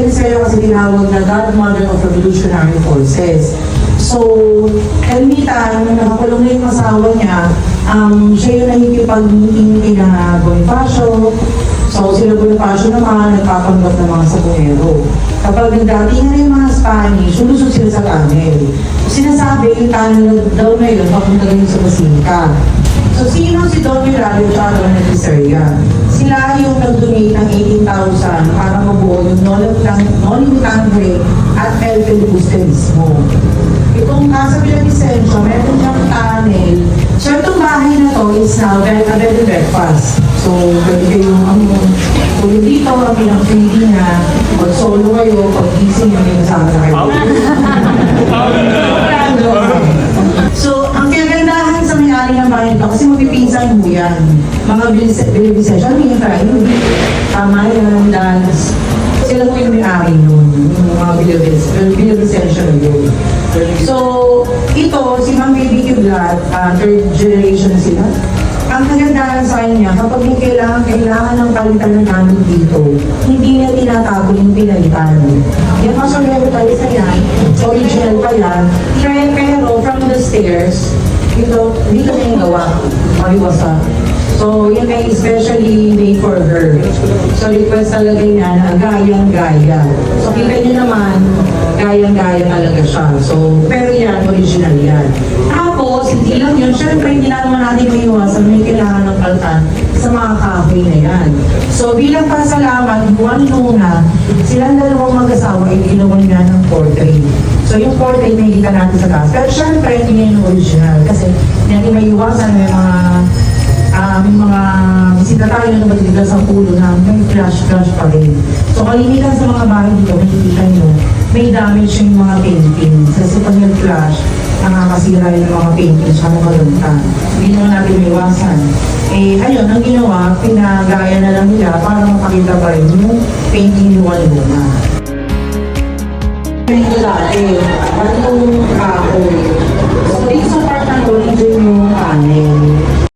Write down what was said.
Estrella kasi tinawag na godmother of revolutionary forces. So, Elmita, nung nakakulong na yung asawa niya, siya yung nakikipag-meeting kina Bonifacio. So, sila Bonifacio naman, nagpapanggap ng mga sabongero. Kapag nagdating na yung mga Spanish, sulusot sila sa tunnel. Sinasabi yung tunnel daw na yun, papunta rin sa Basilica. So, sino si Don Mirario at Don Estrella? Sila yung nag-donate ng 18,000 para mabuo yung Noli Tangre at El Filibuste mismo. Itong Casa Villavicencio, meron siyang tunnel. So, itong bahay na to is now a bed and breakfast. So, pwede kayong tulog dito, ang pinang-feeding na pag solo kayo, pag gising yung kasama na kayo. So, ang kagandahan sa may-ari ng bahay ito, kasi magpipinsan mo yan. Mga Villavicencio, ano yung tayo? Tama yan, dance. Sila po yung may-ari nun, yung mga Villavicencio na yun. So, ito, si Ma'am Baby Kiblat, third generation na sila. Ang kagandahan sa kanya, kapag may kailangan ng palitan na namin dito, hindi niya tinatapon yung pinalitan. Yung kasolero tayo sa yan, original pa yan, pero from the stairs, dito niya yung gawa, mariwasa. So, yun ay especially made for her. So, request talaga niya na gayang-gaya. So, kita niyo naman, gayang-gaya talaga siya. So, pero yan, original yan. Tapos, hindi lang yun, syempre, hindi naman natin maiwasan, may kailangan ng paltan sa mga kahoy na yan. So, bilang pasalamat, buwan muna, silang dalawang mag-asawa ay ginawa niya ng portrait. So, yung portrait may kita natin sa taas. Pero syempre, hindi yan yung original. Kasi, hindi natin maiwasan, may mga bisita tayo na nabatigil sa pulo na may flash pa rin. So, kalimitan sa mga bahay dito, makikita nyo, may damage yung mga paintings. Kasi pag nag-flash, nakakasira yung mga paintings sa mga ganda. Hindi naman natin may iwasan. Eh, ayun, ang ginawa, pinagaya na lang nila para mapakita pa rin yung painting luwa-luwa. Ito dati, itong kahoy. So, dito sa part ng origin,